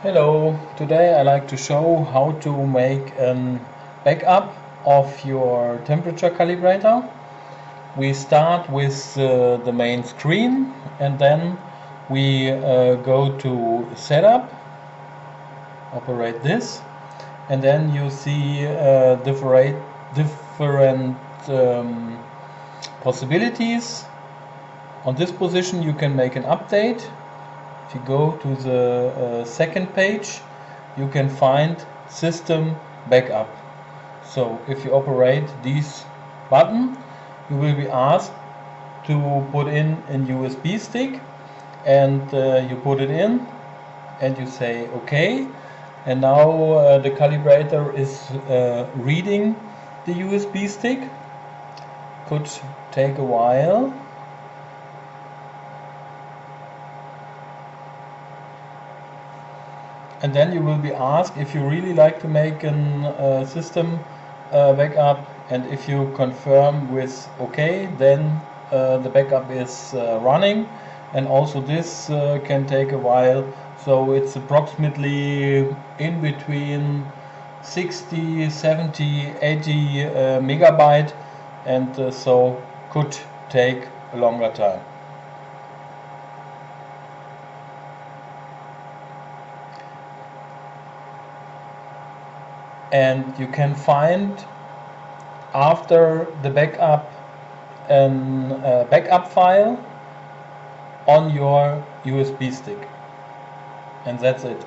Hello, today I like to show how to make a backup of your temperature calibrator. We start with the main screen and then we go to setup, operate this, and then you see different possibilities. On this position you can make an update. If you go to the second page, you can find System Backup. So if you operate this button, you will be asked to put in a USB stick, and you put it in and you say OK, and now the calibrator is reading the USB stick. Could take a while. And then you will be asked if you really like to make a system backup, and if you confirm with OK, then the backup is running, and also this can take a while, so it's approximately in between 60, 70, 80 megabyte, and so could take a longer time. And you can find after the backup a backup file on your USB stick, and that's it.